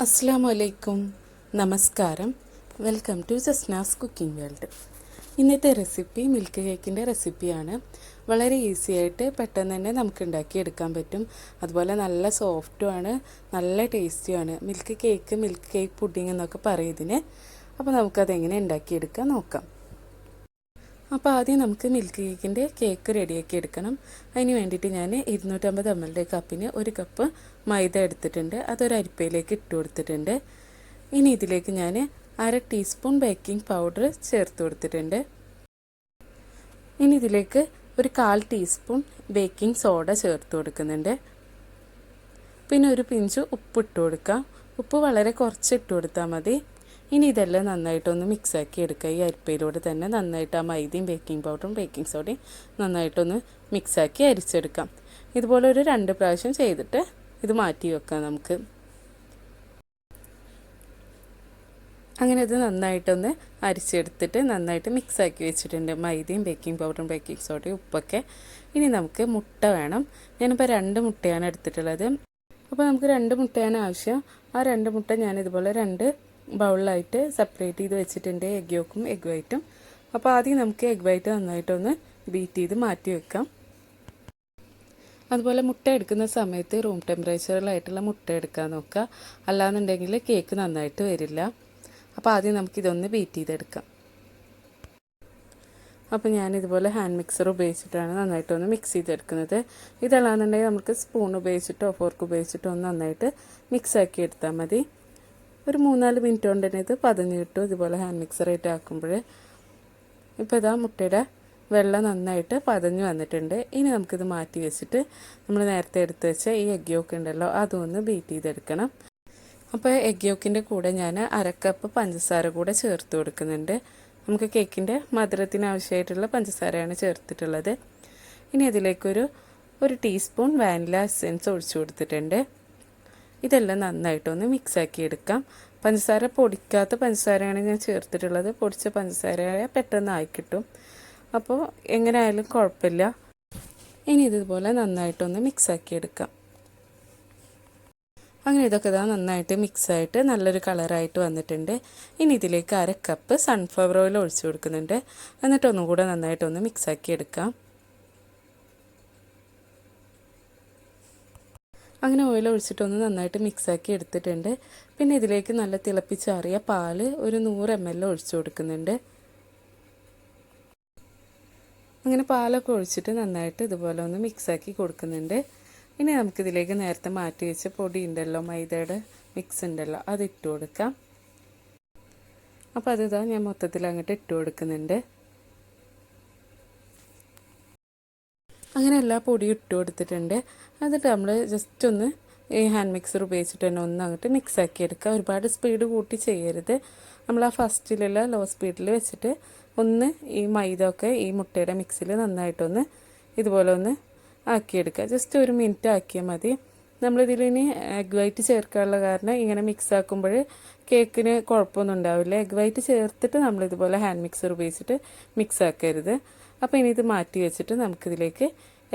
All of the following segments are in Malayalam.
അസ്സലാമലൈക്കും, നമസ്കാരം. Welcome to Jasna's cooking world. ഇന്നത്തെ റെസിപ്പി മിൽക്ക് കേക്കിൻ്റെ റെസിപ്പിയാണ്. വളരെ ഈസി ആയിട്ട് പെട്ടെന്ന് തന്നെ നമുക്ക് ഉണ്ടാക്കിയെടുക്കാൻ പറ്റും. അതുപോലെ നല്ല സോഫ്റ്റുമാണ്, നല്ല ടേസ്റ്റിയാണ്. മിൽക്ക് കേക്ക് പുഡിംഗ് എന്നൊക്കെ പറയും ഇതിന്. അപ്പോൾ നമുക്കതെങ്ങനെ ഉണ്ടാക്കിയെടുക്കാൻ നോക്കാം. അപ്പോൾ ആദ്യം നമുക്ക് മിൽക്ക് കേക്കിൻ്റെ കേക്ക് റെഡിയാക്കി എടുക്കണം. അതിന് വേണ്ടിയിട്ട് ഞാൻ 250 ml കപ്പിന് 1 കപ്പ് മൈദ എടുത്തിട്ടുണ്ട്. അതൊരു അരിപ്പയിലേക്ക് ഇട്ട് കൊടുത്തിട്ടുണ്ട്. ഇനി ഇതിലേക്ക് ഞാൻ 1/2 ടീസ്പൂൺ ബേക്കിംഗ് പൗഡർ ചേർത്ത് കൊടുത്തിട്ടുണ്ട്. ഇനി ഇതിലേക്ക് ഒരു 1/4 ടീസ്പൂൺ ബേക്കിംഗ് സോഡ ചേർത്ത് കൊടുക്കുന്നുണ്ട്. പിന്നെ ഒരു പിഞ്ച് ഉപ്പ് ഇട്ട് കൊടുക്കാം. ഉപ്പ് വളരെ കുറച്ച് ഇട്ട് കൊടുത്താൽ മതി. ഇനി ഇതെല്ലാം നന്നായിട്ടൊന്ന് മിക്സാക്കി എടുക്കുക. ഈ അരിപ്പയിലൂടെ തന്നെ നന്നായിട്ട് ആ മൈദയും ബേക്കിംഗ് പൗഡറും ബേക്കിംഗ് സോഡയും നന്നായിട്ടൊന്ന് മിക്സാക്കി അരിച്ചെടുക്കാം. ഇതുപോലെ ഒരു 2 പ്രാവശ്യം ചെയ്തിട്ട് ഇത് മാറ്റി വെക്കാം നമുക്ക്. അങ്ങനെ ഇത് നന്നായിട്ടൊന്ന് അരിച്ചെടുത്തിട്ട് നന്നായിട്ട് മിക്സാക്കി വെച്ചിട്ടുണ്ട് മൈദയും ബേക്കിംഗ് പൗഡറും ബേക്കിംഗ് സോഡയും ഉപ്പൊക്കെ. ഇനി നമുക്ക് മുട്ട വേണം. ഞാനിപ്പോൾ 2 മുട്ടയാണ് എടുത്തിട്ടുള്ളത്. അപ്പോൾ നമുക്ക് 2 മുട്ടയാണ് ആവശ്യം. ആ 2 മുട്ട ഞാനിതുപോലെ 2 ബൗളിലായിട്ട് സെപ്പറേറ്റ് ചെയ്ത് വെച്ചിട്ടുണ്ട്, എഗ് യോക്കും എഗ് വൈറ്റും. അപ്പോൾ ആദ്യം നമുക്ക് എഗ് വൈറ്റ് നന്നായിട്ടൊന്ന് ബീറ്റ് ചെയ്ത് മാറ്റി വെക്കാം. അതുപോലെ മുട്ട എടുക്കുന്ന സമയത്ത് റൂം ടെമ്പറേച്ചറിലായിട്ടുള്ള മുട്ട എടുക്കാൻ നോക്കുക, അല്ലാന്നുണ്ടെങ്കിൽ കേക്ക് നന്നായിട്ട് വരില്ല. അപ്പോൾ ആദ്യം നമുക്കിതൊന്ന് ബീറ്റ് ചെയ്തെടുക്കാം. അപ്പോൾ ഞാനിതുപോലെ ഹാൻഡ് മിക്സർ ഉപയോഗിച്ചിട്ടാണ് നന്നായിട്ടൊന്ന് മിക്സ് ചെയ്തെടുക്കുന്നത്. ഇതല്ലാന്നുണ്ടെങ്കിൽ നമുക്ക് സ്പൂൺ ഉപയോഗിച്ചിട്ടോ ഫോർക്ക് ഉപയോഗിച്ചിട്ടോ ഒന്ന് നന്നായിട്ട് മിക്സാക്കി എടുത്താൽ മതി. ഒരു 3-4 മിനിറ്റ് കൊണ്ട് തന്നെ ഇത് പതഞ്ഞ് കിട്ടും, ഇതുപോലെ ഹാൻഡ് മിക്സറായിട്ട് ആക്കുമ്പോൾ. ഇപ്പോൾ ഇതാ മുട്ടയുടെ വെള്ളം നന്നായിട്ട് പതഞ്ഞ് വന്നിട്ടുണ്ട്. ഇനി നമുക്കിത് മാറ്റി വെച്ചിട്ട് നമ്മൾ നേരത്തെ എടുത്ത് വെച്ച ഈ എഗ് യോക്ക് ഉണ്ടല്ലോ അതൊന്ന് ബീറ്റ് ചെയ്തെടുക്കണം. അപ്പോൾ എഗ് യോക്കിൻ്റെ കൂടെ ഞാൻ 1/2 കപ്പ് പഞ്ചസാര കൂടെ ചേർത്ത് കൊടുക്കുന്നുണ്ട്. നമുക്ക് കേക്കിൻ്റെ മധുരത്തിന് ആവശ്യമായിട്ടുള്ള പഞ്ചസാരയാണ് ചേർത്തിട്ടുള്ളത്. ഇനി അതിലേക്കൊരു 1 ടീസ്പൂൺ വാനില എസൻസ് ഒഴിച്ചു കൊടുത്തിട്ടുണ്ട്. ഇതെല്ലാം നന്നായിട്ടൊന്ന് മിക്സാക്കി എടുക്കാം. പഞ്ചസാര പൊടിക്കാത്ത പഞ്ചസാരയാണ് ഞാൻ ചേർത്തിട്ടുള്ളത്. പൊടിച്ച പഞ്ചസാര പെട്ടെന്ന് ആയി കിട്ടും. അപ്പോൾ എങ്ങനെ ആയാലും കുഴപ്പമില്ല. ഇനി ഇതുപോലെ നന്നായിട്ടൊന്ന് മിക്സാക്കി എടുക്കാം. അങ്ങനെ ഇതൊക്കെ ഇതാ നന്നായിട്ട് മിക്സായിട്ട് നല്ലൊരു കളറായിട്ട് വന്നിട്ടുണ്ട്. ഇനി ഇതിലേക്ക് 1/2 കപ്പ് സൺഫ്ലവർ ഓയിൽ ഒഴിച്ചു കൊടുക്കുന്നുണ്ട്. എന്നിട്ട് ഒന്നും കൂടെ നന്നായിട്ടൊന്ന് മിക്സാക്കി എടുക്കാം. അങ്ങനെ ഓയിൽ ഒഴിച്ചിട്ടൊന്ന് നന്നായിട്ട് മിക്സാക്കി എടുത്തിട്ടുണ്ട്. പിന്നെ ഇതിലേക്ക് നല്ല തിളപ്പിച്ചാറിയ പാൽ ഒരു 100 ml ഒഴിച്ചു കൊടുക്കുന്നുണ്ട്. അങ്ങനെ പാലൊക്കെ ഒഴിച്ചിട്ട് നന്നായിട്ട് ഇതുപോലെ ഒന്ന് മിക്സാക്കി കൊടുക്കുന്നുണ്ട്. ഇനി നമുക്കിതിലേക്ക് നേരത്തെ മാറ്റി വെച്ച പൊടി ഉണ്ടല്ലോ, മൈദയുടെ മിക്സ് ഉണ്ടല്ലോ, അത് ഇട്ട് കൊടുക്കാം. അപ്പോൾ അതിതാ ഞാൻ മൊത്തത്തിൽ അങ്ങോട്ട് ഇട്ട് കൊടുക്കുന്നുണ്ട്. അങ്ങനെ എല്ലാ പൊടിയും ഇട്ട് കൊടുത്തിട്ടുണ്ട്. എന്നിട്ട് നമ്മൾ ജസ്റ്റ് ഒന്ന് ഈ ഹാൻഡ് മിക്സർ ഉപയോഗിച്ചിട്ട് തന്നെ ഒന്ന് അങ്ങോട്ട് മിക്സാക്കി എടുക്കുക. ഒരുപാട് സ്പീഡ് കൂട്ടി ചെയ്യരുത്. നമ്മൾ ആ ഫസ്റ്റിലുള്ള ലോ സ്പീഡിൽ വെച്ചിട്ട് ഒന്ന് ഈ മൈദ ഒക്കെ ഈ മുട്ടയുടെ മിക്സിൽ നന്നായിട്ടൊന്ന് ഇതുപോലെ ഒന്ന് ആക്കിയെടുക്കുക. ജസ്റ്റ് 1 മിനിറ്റ് ആക്കിയാൽ മതി. നമ്മളിതിലിനി എഗ് വൈറ്റ് ചേർക്കാനുള്ള കാരണം ഇങ്ങനെ മിക്സ് ആക്കുമ്പോൾ കേക്കിന് കുഴപ്പമൊന്നും ഉണ്ടാവില്ല. എഗ് വൈറ്റ് ചേർത്തിട്ട് നമ്മളിതുപോലെ ഹാൻഡ് മിക്സർ ഉപയോഗിച്ചിട്ട് മിക്സ് ആക്കരുത്. അപ്പോൾ ഇനി ഇത് മാറ്റി വെച്ചിട്ട് നമുക്കിതിലേക്ക്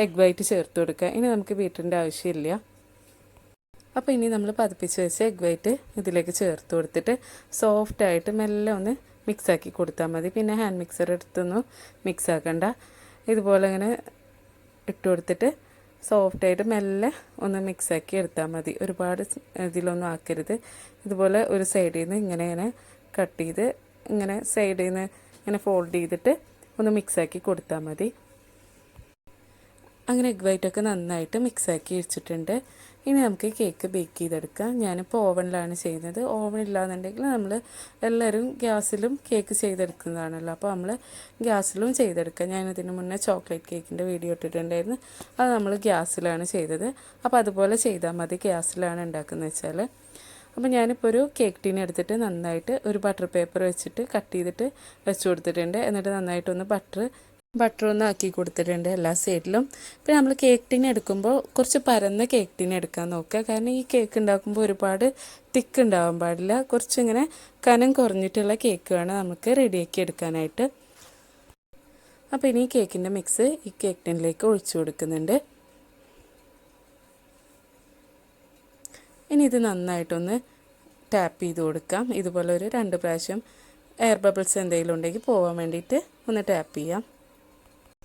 എഗ് വൈറ്റ് ചേർത്ത് കൊടുക്കുക. ഇനി നമുക്ക് ബീറ്ററിൻ്റെ ആവശ്യമില്ല. അപ്പോൾ ഇനി നമ്മൾ പതിപ്പിച്ച് വെച്ച എഗ് വൈറ്റ് ഇതിലേക്ക് ചേർത്ത് കൊടുത്തിട്ട് സോഫ്റ്റായിട്ട് മെല്ലെ ഒന്ന് മിക്സാക്കി കൊടുത്താൽ മതി. പിന്നെ ഹാൻഡ് മിക്സർ എടുത്തൊന്നും മിക്സ് ആക്കണ്ട. ഇതുപോലെ ഇങ്ങനെ ഇട്ട് കൊടുത്തിട്ട് സോഫ്റ്റായിട്ട് മെല്ലെ ഒന്ന് മിക്സാക്കി എടുത്താൽ മതി. ഒരുപാട് ഇതിലൊന്നും ആക്കരുത്. ഇതുപോലെ ഒരു സൈഡിൽ നിന്ന് ഇങ്ങനെ കട്ട് ചെയ്ത് ഇങ്ങനെ സൈഡിൽ നിന്ന് ഇങ്ങനെ ഫോൾഡ് ചെയ്തിട്ട് ഒന്ന് മിക്സാക്കി കൊടുത്താൽ മതി. അങ്ങനെ എഗ് വൈറ്റൊക്കെ നന്നായിട്ട് മിക്സാക്കി വെച്ചിട്ടുണ്ട്. ഇനി നമുക്ക് കേക്ക് ബേക്ക് ചെയ്തെടുക്കാം. ഞാനിപ്പോൾ ഓവനിലാണ് ചെയ്യുന്നത്. ഓവൻ ഇല്ലാന്നുണ്ടെങ്കിൽ നമ്മൾ എല്ലാവരും ഗ്യാസിലും കേക്ക് ചെയ്തെടുക്കുന്നതാണല്ലോ. അപ്പോൾ നമ്മൾ ഗ്യാസിലും ചെയ്തെടുക്കുക. ഞാനിതിന് മുന്നേ ചോക്ലേറ്റ് കേക്കിൻ്റെ വീഡിയോ ഇട്ടിട്ടുണ്ടായിരുന്നു. അത് നമ്മൾ ഗ്യാസിലാണ് ചെയ്തത്. അപ്പോൾ അതുപോലെ ചെയ്താൽ മതി ഗ്യാസിലാണ് ഉണ്ടാക്കുന്നത് വെച്ചാൽ. അപ്പോൾ ഞാനിപ്പോൾ ഒരു കേക്ക് ടീൻ എടുത്തിട്ട് നന്നായിട്ട് ഒരു ബട്ടർ പേപ്പർ വെച്ചിട്ട് കട്ട് ചെയ്തിട്ട് വെച്ച് കൊടുത്തിട്ടുണ്ട്. എന്നിട്ട് നന്നായിട്ടൊന്ന് ബട്ടർ ഒന്ന് ആക്കി കൊടുത്തിട്ടുണ്ട് എല്ലാ സൈഡിലും. പിന്നെ നമ്മൾ കേക്ക് ടീൻ എടുക്കുമ്പോൾ കുറച്ച് പരന്ന കേക്ക് ടീൻ എടുക്കാൻ നോക്കുക. കാരണം ഈ കേക്ക് ഉണ്ടാക്കുമ്പോൾ ഒരുപാട് തിക്ക് ഉണ്ടാവാൻ പാടില്ല. കുറച്ചിങ്ങനെ കനം കുറഞ്ഞിട്ടുള്ള കേക്ക് വേണം നമുക്ക് റെഡിയാക്കി എടുക്കാനായിട്ട്. അപ്പോൾ ഇനി ഈ കേക്കിൻ്റെ മിക്സ് ഈ കേക്ക് ടീനിലേക്ക് ഒഴിച്ചു കൊടുക്കുന്നുണ്ട്. ഇനി ഇത് നന്നായിട്ടൊന്ന് ടാപ്പ് ചെയ്ത് കൊടുക്കാം. ഇതുപോലെ ഒരു 2 പ്രാവശ്യം എയർ ബബിൾസ് എന്തെങ്കിലും ഉണ്ടെങ്കിൽ പോകാൻ വേണ്ടിയിട്ട് ഒന്ന് ടാപ്പ് ചെയ്യാം.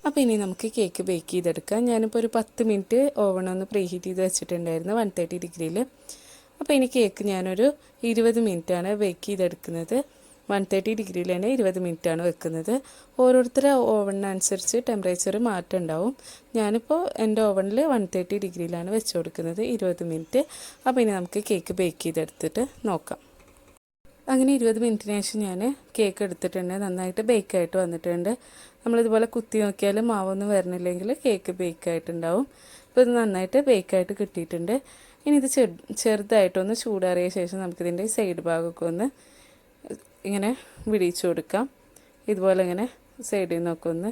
അപ്പോൾ ഇനി നമുക്ക് കേക്ക് ബേക്ക് ചെയ്തെടുക്കാം. ഞാനിപ്പോൾ ഒരു 10 മിനിറ്റ് ഓവണൊന്ന് പ്രീ ഹീറ്റ് ചെയ്ത് വെച്ചിട്ടുണ്ടായിരുന്നു 130 ഡിഗ്രിയിൽ. അപ്പോൾ ഇനി കേക്ക് ഞാനൊരു 20 മിനിറ്റാണ് ബേക്ക് ചെയ്തെടുക്കുന്നത്. 130 ഡിഗ്രിയിൽ തന്നെ 20 മിനിറ്റാണ് വെക്കുന്നത്. ഓരോരുത്തരുടെ ഓവണിനനുസരിച്ച് ടെമ്പറേച്ചർ മാറ്റം ഉണ്ടാവും. ഞാനിപ്പോൾ എൻ്റെ ഓവണിൽ 130 ഡിഗ്രിയിലാണ് വെച്ച് കൊടുക്കുന്നത് 20 മിനിറ്റ്. അപ്പോൾ ഇനി നമുക്ക് കേക്ക് ബേക്ക് ചെയ്തെടുത്തിട്ട് നോക്കാം. അങ്ങനെ 20 മിനിറ്റിന് ശേഷം ഞാൻ കേക്ക് എടുത്തിട്ടുണ്ട്. നന്നായിട്ട് ബേക്കായിട്ട് വന്നിട്ടുണ്ട്. നമ്മളിതുപോലെ കുത്തി നോക്കിയാൽ മാവൊന്നും വരണില്ലെങ്കിൽ കേക്ക് ബേക്കായിട്ടുണ്ടാവും. അപ്പോൾ ഇത് നന്നായിട്ട് ബേക്കായിട്ട് കിട്ടിയിട്ടുണ്ട്. ഇനി ഇത് ചെറുതായിട്ടൊന്ന് ചൂടാറിയ ശേഷം നമുക്കിതിൻ്റെ സൈഡ് ഭാഗമൊക്കെ ഒന്ന് ഇങ്ങനെ വിടിയിച്ച് കൊടുക്കാം. ഇതുപോലെ ഇങ്ങനെ സൈഡിൽ നിന്നൊക്കെ ഒന്ന്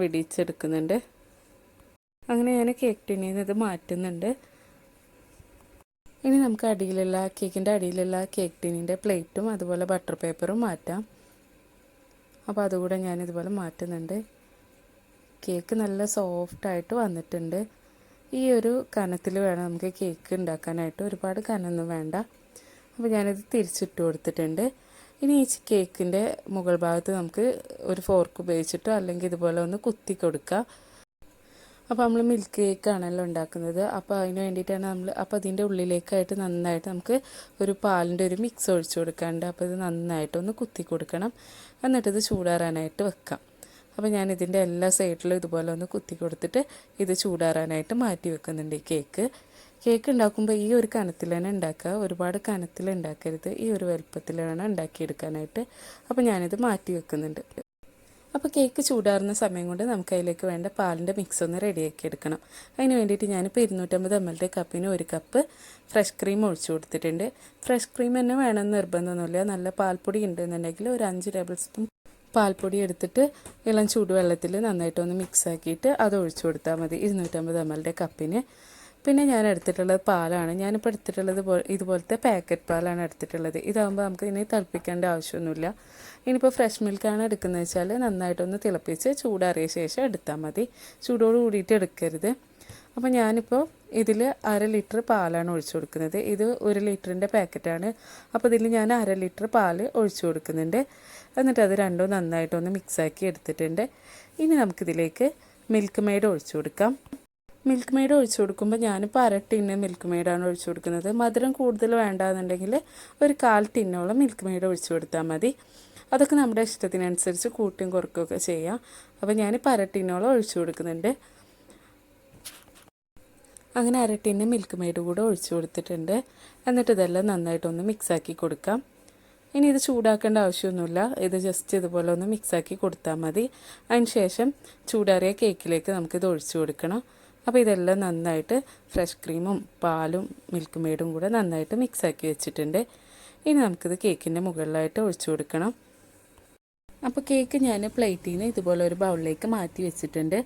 വിടിയിച്ചെടുക്കുന്നുണ്ട്. അങ്ങനെ ഞാൻ കേക്ക് ടിന്നിൽ നിന്ന് ഇത് മാറ്റുന്നുണ്ട്. ഇനി നമുക്ക് അടിയിലുള്ള കേക്കിൻ്റെ അടിയിലുള്ള കേക്ക് ടിന്നിൻ്റെ പ്ലേറ്റും അതുപോലെ ബട്ടർ പേപ്പറും മാറ്റാം. അപ്പോൾ അതുകൂടെ ഞാനിതുപോലെ മാറ്റുന്നുണ്ട്. കേക്ക് നല്ല സോഫ്റ്റായിട്ട് വന്നിട്ടുണ്ട്. ഈ ഒരു കനത്തിൽ വേണം നമുക്ക് കേക്ക് ഉണ്ടാക്കാനായിട്ട്, ഒരുപാട് കനമൊന്നും വേണ്ട. അപ്പോൾ ഞാനിത് തിരിച്ചിട്ട് കൊടുത്തിട്ടുണ്ട്. ഇനി ഈ കേക്കിൻ്റെ മുകൾ ഭാഗത്ത് നമുക്ക് ഒരു ഫോർക്ക് ഉപയോഗിച്ചിട്ടോ അല്ലെങ്കിൽ ഇതുപോലെ ഒന്ന് കുത്തി കൊടുക്കുക. അപ്പോൾ നമ്മൾ മിൽക്ക് കേക്കാണല്ലോ ഉണ്ടാക്കുന്നത്. അപ്പോൾ അതിന് വേണ്ടിയിട്ടാണ് അപ്പോൾ അതിൻ്റെ ഉള്ളിലേക്കായിട്ട് നന്നായിട്ട് നമുക്ക് ഒരു പാലിൻ്റെ ഒരു മിക്സ് ഒഴിച്ചു കൊടുക്കാണ്ട്. അപ്പോൾ ഇത് നന്നായിട്ടൊന്ന് കുത്തി കൊടുക്കണം. എന്നിട്ടിത് ചൂടാറാനായിട്ട് വെക്കാം. അപ്പോൾ ഞാൻ ഇതിൻ്റെ എല്ലാ സൈഡിലും ഇതുപോലെ ഒന്ന് കുത്തി കൊടുത്തിട്ട് ഇത് ചൂടാറാനായിട്ട് മാറ്റി വെക്കുന്നുണ്ട്. ഈ കേക്ക് ഉണ്ടാക്കുമ്പോൾ ഈ ഒരു കനത്തിൽ തന്നെ ഉണ്ടാക്കുക, ഒരുപാട് കനത്തിൽ ഉണ്ടാക്കരുത്. ഈ ഒരു വലുപ്പത്തിൽ വേണം ഉണ്ടാക്കിയെടുക്കാനായിട്ട്. അപ്പോൾ ഞാനിത് മാറ്റി വെക്കുന്നുണ്ട്. അപ്പോൾ കേക്ക് ചൂടാറുന്ന സമയം കൊണ്ട് നമുക്ക് അതിലേക്ക് വേണ്ട പാലിൻ്റെ മിക്സ് ഒന്ന് റെഡിയാക്കി എടുക്കണം. അതിന് വേണ്ടിയിട്ട് ഞാനിപ്പോൾ 250 ml കപ്പിന് 1 കപ്പ് ഫ്രഷ് ക്രീം ഒഴിച്ചു കൊടുത്തിട്ടുണ്ട്. ഫ്രഷ് ക്രീം തന്നെ വേണമെന്ന് നിർബന്ധമൊന്നുമില്ല. നല്ല പാൽപ്പൊടി ഉണ്ടെന്നുണ്ടെങ്കിൽ ഒരു 5 ടേബിൾ സ്പൂൺ പാൽപ്പൊടി എടുത്തിട്ട് ഇളം ചൂടുവെള്ളത്തിൽ നന്നായിട്ടൊന്ന് മിക്സ് ആക്കിയിട്ട് അത് ഒഴിച്ചു കൊടുത്താൽ മതി 250 ml കപ്പിന്. പിന്നെ ഞാൻ എടുത്തിട്ടുള്ളത് പാലാണ്. ഞാനിപ്പോൾ എടുത്തിട്ടുള്ളത് ഇതുപോലത്തെ പാക്കറ്റ് പാലാണ് എടുത്തിട്ടുള്ളത്. ഇതാകുമ്പോൾ നമുക്ക് ഇനി തിളപ്പിക്കേണ്ട ആവശ്യമൊന്നുമില്ല. ഇനിയിപ്പോൾ ഫ്രഷ് മിൽക്കാണ് എടുക്കുന്നത് വെച്ചാൽ നന്നായിട്ടൊന്ന് തിളപ്പിച്ച് ചൂടാറിയ ശേഷം എടുത്താൽ മതി. ചൂടോട് കൂടിയിട്ട് എടുക്കരുത്. അപ്പോൾ ഞാനിപ്പോൾ ഇതിൽ 1/2 ലിറ്റർ പാലാണ് ഒഴിച്ചു കൊടുക്കുന്നത്. ഇത് 1 ലിറ്ററിൻ്റെ പാക്കറ്റാണ്. അപ്പോൾ ഇതിൽ ഞാൻ 1/2 ലിറ്റർ പാൽ ഒഴിച്ചു കൊടുക്കുന്നുണ്ട്. എന്നിട്ട് അത് രണ്ടും നന്നായിട്ടൊന്ന് മിക്സാക്കി എടുത്തിട്ടുണ്ട്. ഇനി നമുക്കിതിലേക്ക് മിൽക്ക് മെയ്ഡ് ഒഴിച്ചു കൊടുക്കാം. മിൽക്ക് മെയ്ഡ് ഒഴിച്ചു കൊടുക്കുമ്പോൾ ഞാനിപ്പോൾ 1/2 ടിന്ന് മിൽക്ക് മെയ്ഡാണ് ഒഴിച്ചു കൊടുക്കുന്നത്. മധുരം കൂടുതൽ വേണ്ടാന്നുണ്ടെങ്കിൽ ഒരു 1/4 ടിന്നോളം മിൽക്ക് മെയ്ഡ് ഒഴിച്ചു കൊടുത്താൽ മതി. അതൊക്കെ നമ്മുടെ ഇഷ്ടത്തിനനുസരിച്ച് കൂട്ടിയും കുറക്കുകയൊക്കെ ചെയ്യാം. അപ്പോൾ ഞാനിപ്പോൾ 1/2 ടിന്നോളം ഒഴിച്ചു കൊടുക്കുന്നുണ്ട്. അങ്ങനെ 1/2 ടിന്ന് മിൽക്ക് മെയ്ഡ് കൂടെ ഒഴിച്ചു കൊടുത്തിട്ടുണ്ട്. എന്നിട്ട് ഇതെല്ലാം നന്നായിട്ടൊന്ന് മിക്സാക്കി കൊടുക്കാം. ഇനി ഇത് ചൂടാക്കേണ്ട ആവശ്യമൊന്നുമില്ല. ഇത് ജസ്റ്റ് ഇതുപോലെ ഒന്ന് മിക്സാക്കി കൊടുത്താൽ മതി. അതിന് ശേഷം ചൂടാറിയ കേക്കിലേക്ക് നമുക്കിത് ഒഴിച്ചു കൊടുക്കണം. അപ്പോൾ ഇതെല്ലാം നന്നായിട്ട് ഫ്രഷ് ക്രീമും പാലും മിൽക്ക് മെയ്ഡും കൂടെ നന്നായിട്ട് മിക്സാക്കി വെച്ചിട്ടുണ്ട്. ഇനി നമുക്കിത് കേക്കിൻ്റെ മുകളിലായിട്ട് ഒഴിച്ചു കൊടുക്കണം. അപ്പോൾ കേക്ക് ഞാൻ പ്ലേറ്റിൽ നിന്ന് ഇതുപോലെ ഒരു ബൗളിലേക്ക് മാറ്റി വെച്ചിട്ടുണ്ട്.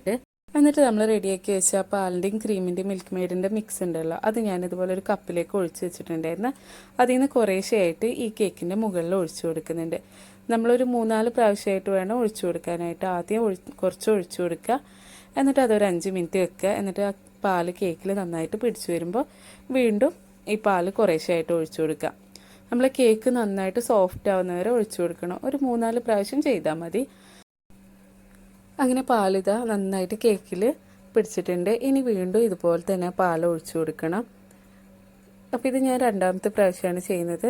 എന്നിട്ട് നമ്മൾ റെഡിയാക്കി വെച്ച പാലിൻ്റെയും ക്രീമിൻ്റെയും മിൽക്ക് മെയ്ഡിൻ്റെ മിക്സ് ഉണ്ടല്ലോ, അത് ഞാനിതുപോലെ ഒരു കപ്പിലേക്ക് ഒഴിച്ച് വെച്ചിട്ടുണ്ടായിരുന്നു. അതിൽ നിന്ന് കുറേശ്ശെയായിട്ട് ഈ കേക്കിൻ്റെ മുകളിൽ ഒഴിച്ചു കൊടുക്കുന്നുണ്ട്. നമ്മളൊരു 3-4 പ്രാവശ്യമായിട്ട് വേണം ഒഴിച്ചു കൊടുക്കാനായിട്ട്. ആദ്യം കുറച്ച് ഒഴിച്ചു കൊടുക്കുക, എന്നിട്ട് അതൊരു 5 മിനിറ്റ് വെക്കുക. എന്നിട്ട് ആ പാല് കേക്കിൽ നന്നായിട്ട് പിടിച്ചു വരുമ്പോൾ വീണ്ടും ഈ പാല് കുറേശ്ശെയായിട്ട് ഒഴിച്ചു കൊടുക്കുക. നമ്മൾ കേക്ക് നന്നായിട്ട് സോഫ്റ്റ് ആവുന്നവരെ ഒഴിച്ചു കൊടുക്കണം. ഒരു 3-4 പ്രാവശ്യം ചെയ്താൽ മതി. അങ്ങനെ പാലിതാ നന്നായിട്ട് കേക്കിൽ പിടിച്ചിട്ടുണ്ട്. ഇനി വീണ്ടും ഇതുപോലെ തന്നെ പാൽ ഒഴിച്ചു കൊടുക്കണം. അപ്പോൾ ഇത് ഞാൻ 2ാമത്തെ പ്രാവശ്യമാണ് ചെയ്യുന്നത്.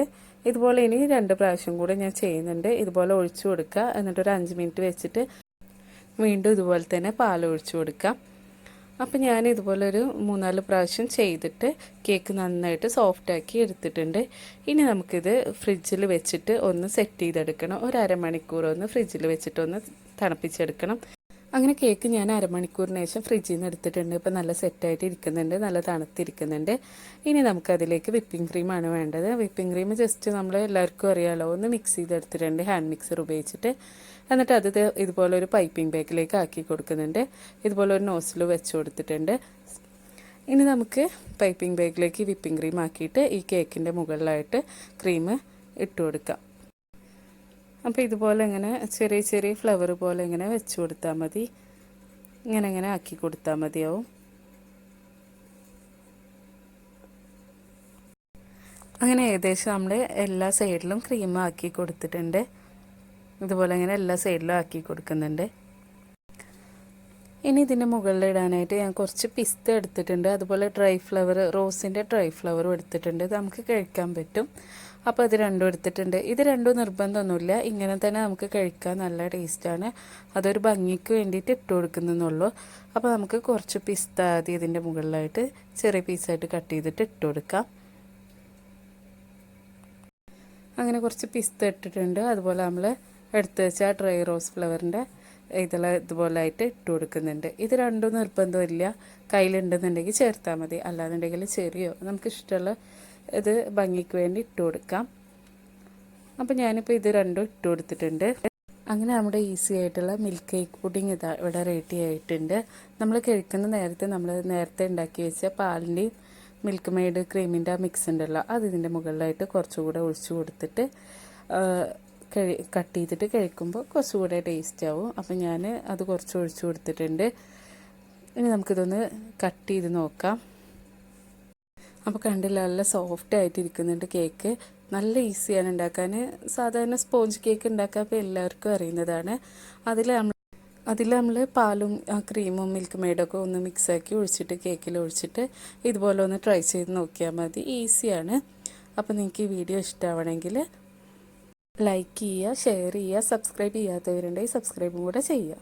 ഇതുപോലെ ഇനി 2 പ്രാവശ്യം കൂടെ ഞാൻ ചെയ്യുന്നുണ്ട്. ഇതുപോലെ ഒഴിച്ചു കൊടുക്കുക. എന്നിട്ടൊരു 5 മിനിറ്റ് വെച്ചിട്ട് വീണ്ടും ഇതുപോലെ തന്നെ പാൽ ഒഴിച്ചു കൊടുക്കാം. അപ്പോൾ ഞാൻ ഇതുപോലെ ഒരു 3-4 പ്രാവശ്യം ചെയ്തിട്ട് കേക്ക് നന്നായിട്ട് സോഫ്റ്റാക്കി എടുത്തിട്ടുണ്ട്. ഇനി നമുക്കിത് ഫ്രിഡ്ജിൽ വെച്ചിട്ട് ഒന്ന് സെറ്റ് ചെയ്തെടുക്കണം. ഒരു അരമണിക്കൂർ ഒന്ന് ഫ്രിഡ്ജിൽ വെച്ചിട്ടൊന്ന് തണുപ്പിച്ചെടുക്കണം. അങ്ങനെ കേക്ക് ഞാൻ അരമണിക്കൂറിന് ശേഷം ഫ്രിഡ്ജിൽ നിന്ന് എടുത്തിട്ടുണ്ട്. ഇപ്പോൾ നല്ല സെറ്റായിട്ട് ഇരിക്കുന്നുണ്ട്, നല്ല തണുത്തിരിക്കുന്നുണ്ട്. ഇനി നമുക്കതിലേക്ക് വിപ്പിംഗ് ക്രീമാണ് വേണ്ടത്. വിപ്പിംഗ് ക്രീം ജസ്റ്റ് നമ്മൾ എല്ലാവർക്കും അറിയാമല്ലോ, ഒന്ന് മിക്സ് ചെയ്തെടുത്തിട്ടുണ്ട് ഹാൻഡ് മിക്സർ ഉപയോഗിച്ചിട്ട്. എന്നിട്ട് അത് ഇതുപോലെ ഒരു പൈപ്പിംഗ് ബാഗിലേക്ക് ആക്കി കൊടുക്കുന്നുണ്ട്. ഇതുപോലെ ഒരു നോസിൽ വെച്ച് കൊടുത്തിട്ടുണ്ട്. ഇനി നമുക്ക് പൈപ്പിംഗ് ബാഗിലേക്ക് വിപ്പിംഗ് ക്രീം ആക്കിയിട്ട് ഈ കേക്കിൻ്റെ മുകളിലായിട്ട് ക്രീം ഇട്ട് കൊടുക്കാം. അപ്പോൾ ഇതുപോലെ ഇങ്ങനെ ചെറിയ ചെറിയ ഫ്ലവർ പോലെ ഇങ്ങനെ വെച്ച് കൊടുത്താൽ മതി. ഇങ്ങനെ ആക്കി കൊടുത്താൽ മതിയാവും. അങ്ങനെ ഏകദേശം നമ്മൾ എല്ലാ സൈഡിലും ക്രീം ആക്കി കൊടുത്തിട്ടുണ്ട്. ഇതുപോലെ അങ്ങനെ എല്ലാ സൈഡിലും ആക്കി കൊടുക്കുന്നുണ്ട്. ഇനി ഇതിൻ്റെ മുകളിലിടാനായിട്ട് ഞാൻ കുറച്ച് പിസ്ത എടുത്തിട്ടുണ്ട്. അതുപോലെ ഡ്രൈ ഫ്ലവർ, റോസിൻ്റെ ഡ്രൈ ഫ്ലവറും എടുത്തിട്ടുണ്ട്. ഇത് നമുക്ക് കഴിക്കാൻ പറ്റും. അപ്പോൾ ഇത് രണ്ടും എടുത്തിട്ടുണ്ട്. ഇത് രണ്ടും നിർബന്ധമൊന്നുമില്ല, ഇങ്ങനെ തന്നെ നമുക്ക് കഴിക്കാൻ നല്ല ടേസ്റ്റാണ്. അതൊരു ഭംഗിക്ക് വേണ്ടിയിട്ട് ഇട്ട് കൊടുക്കുന്നുള്ളൂ. അപ്പോൾ നമുക്ക് കുറച്ച് പിസ്ത ആദ്യം ഇതിൻ്റെ മുകളിലായിട്ട് ചെറിയ പീസായിട്ട് കട്ട് ചെയ്തിട്ട് ഇട്ട് കൊടുക്കാം. അങ്ങനെ കുറച്ച് പിസ്ത ഇട്ടിട്ടുണ്ട്. അതുപോലെ നമ്മൾ എടുത്ത് വെച്ച ഡ്രൈ റോസ് ഫ്ലവറിൻ്റെ ഇതെല്ലാം ഇതുപോലെ ആയിട്ട് ഇട്ട് കൊടുക്കുന്നുണ്ട്. ഇത് രണ്ടും നിർബന്ധമില്ല, കയ്യിലുണ്ടെന്നുണ്ടെങ്കിൽ ചേർത്താൽ മതി, അല്ലാന്നുണ്ടെങ്കിൽ ചെറിയോ നമുക്കിഷ്ടമുള്ള ഇത് ഭംഗിക്ക് വേണ്ടി ഇട്ട് കൊടുക്കാം. അപ്പോൾ ഞാനിപ്പോൾ ഇത് രണ്ടും ഇട്ട് കൊടുത്തിട്ടുണ്ട്. അങ്ങനെ നമ്മുടെ ഈസി ആയിട്ടുള്ള മിൽക്ക് കേക്ക് പുഡിങ് ഇതാ ഇവിടെ റെഡി ആയിട്ടുണ്ട്. നമ്മൾ കഴിക്കുന്ന നേരത്തെ നമ്മൾ നേരത്തെ ഉണ്ടാക്കി വെച്ച പാലിൻ്റെയും മിൽക്ക് മെയ്ഡ് ക്രീമിൻ്റെ ആ മിക്സ് ഉണ്ടല്ലോ, അത് ഇതിൻ്റെ മുകളിലായിട്ട് കുറച്ചുകൂടെ ഒഴിച്ചു കൊടുത്തിട്ട് കട്ട് ചെയ്തിട്ട് കഴിക്കുമ്പോൾ കുറച്ചുകൂടെ ടേസ്റ്റ് ആവും. അപ്പോൾ ഞാൻ അത് കുറച്ച് ഒഴിച്ചു കൊടുത്തിട്ടുണ്ട്. ഇനി നമുക്കിതൊന്ന് കട്ട് ചെയ്ത് നോക്കാം. അപ്പോൾ കണ്ടില്ല, നല്ല സോഫ്റ്റ് ആയിട്ടിരിക്കുന്നുണ്ട് കേക്ക്. നല്ല ഈസിയാണ് ഉണ്ടാക്കാൻ. സാധാരണ സ്പോഞ്ച് കേക്ക് ഉണ്ടാക്കാൻ ഇപ്പോൾ എല്ലാവർക്കും അറിയുന്നതാണ്. അതിൽ നമ്മൾ പാലും ക്രീമും മിൽക്ക് മെയ്ഡൊക്കെ ഒന്ന് മിക്സാക്കി ഒഴിച്ചിട്ട് കേക്കിൽ ഒഴിച്ചിട്ട് ഇതുപോലെ ഒന്ന് ട്രൈ ചെയ്ത് നോക്കിയാൽ മതി. ഈസിയാണ്. അപ്പോൾ നിങ്ങൾക്ക് ഈ വീഡിയോ ഇഷ്ടമാവണമെങ്കിൽ ലൈക്ക് ചെയ്യുക, ഷെയർ ചെയ്യുക, സബ്സ്ക്രൈബ് ചെയ്യാത്തവരുണ്ടെങ്കിൽ സബ്സ്ക്രൈബും കൂടെ ചെയ്യുക.